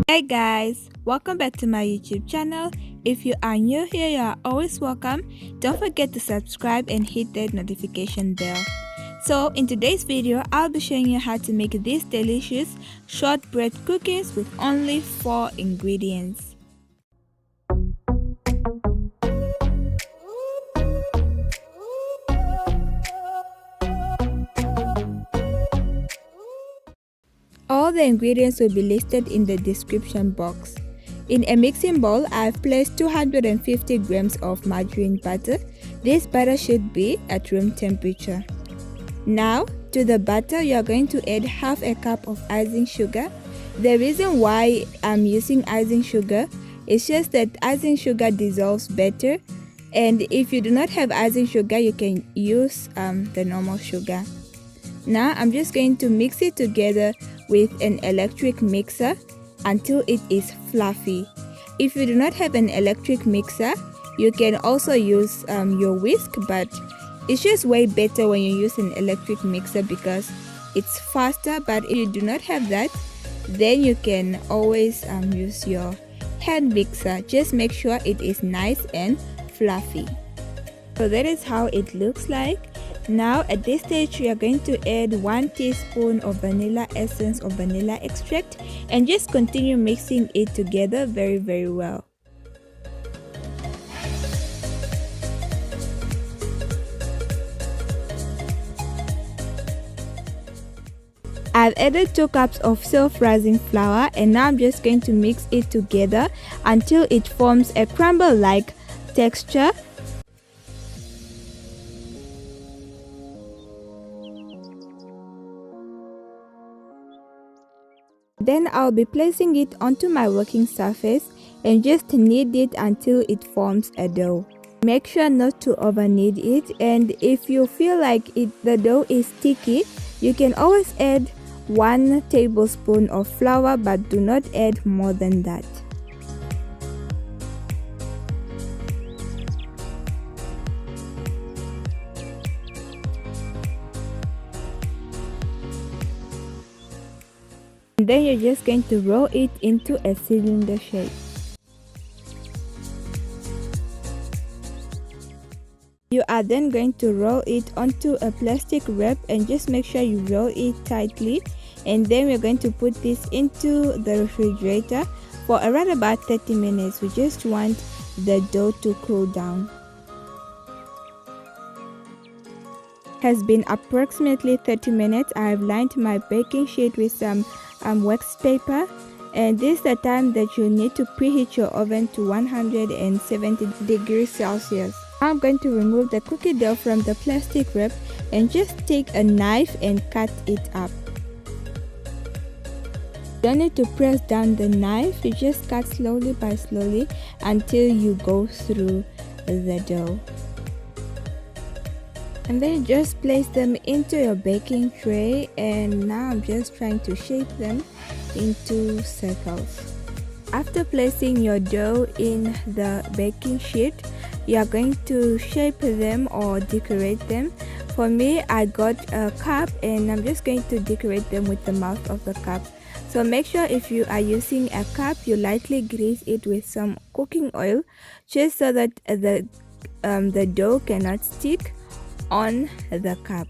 Hey guys, welcome back to my YouTube channel. If you are new here, you are always welcome. Don't forget to subscribe and hit that notification bell. So in today's video, I'll be showing you how to make these delicious shortbread cookies with only 4 ingredients. All the ingredients will be listed in the description box. In a mixing bowl, I've placed 250 grams of margarine butter. This butter should be at room temperature. Now, to the butter, you are going to add half a cup of icing sugar. The reason why I'm using icing sugar is just that icing sugar dissolves better. And if you do not have icing sugar, you can use the normal sugar. Now, I'm just going to mix it together with an electric mixer until it is fluffy. If you do not have an electric mixer, you can also use your whisk, but it's just way better when you use an electric mixer because it's faster. But if you do not have that, then you can always use your hand mixer. Just make sure it is nice and fluffy. So that is how it looks like. Now at this stage, we are going to add 1 teaspoon of vanilla essence or vanilla extract and just continue mixing it together very well. I've added 2 cups of self-rising flour and now I'm just going to mix it together until it forms a crumble-like texture. Then I'll be placing it onto my working surface and just knead it until it forms a dough. Make sure not to over knead it, and if you feel like the dough is sticky, you can always add 1 tablespoon of flour, but do not add more than that. And then you're just going to roll it into a cylinder shape. You are then going to roll it onto a plastic wrap and just make sure you roll it tightly. And then we're going to put this into the refrigerator for around about 30 minutes. We just want the dough to cool down. Has been approximately 30 minutes. I have lined my baking sheet with some wax paper, and this is the time that you need to preheat your oven to 170 degrees Celsius. Now I'm going to remove the cookie dough from the plastic wrap and just take a knife and cut it up. You don't need to press down the knife, you just cut slowly by slowly until you go through the dough. And then just place them into your baking tray, and now I'm just trying to shape them into circles. After placing your dough in the baking sheet, you are going to shape them or decorate them. For me, I got a cup and I'm just going to decorate them with the mouth of the cup. So make sure if you are using a cup, you lightly grease it with some cooking oil just so that the dough cannot stick on the cup.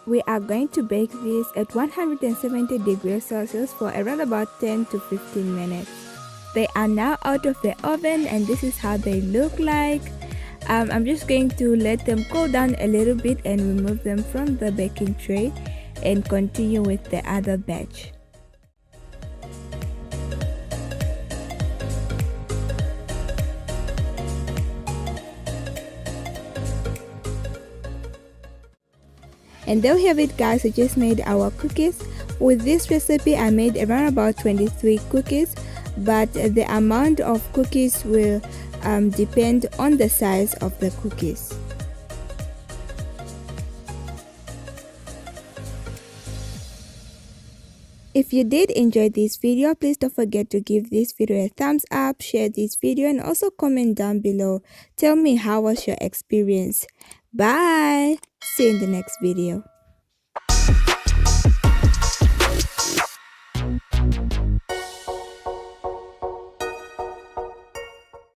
We are going to bake this at 170 degrees Celsius for around about 10 to 15 minutes. They are now out of the oven and this is how they look like. I'm just going to let them cool down a little bit and remove them from the baking tray and continue with the other batch. And there we have it, guys. I just made our cookies. With this recipe I made around about 23 cookies, but the amount of cookies will depend on the size of the cookies. If you did enjoy this video, please don't forget to give this video a thumbs up, share this video, and also comment down below. Tell me how was your experience. Bye. See you in the next video.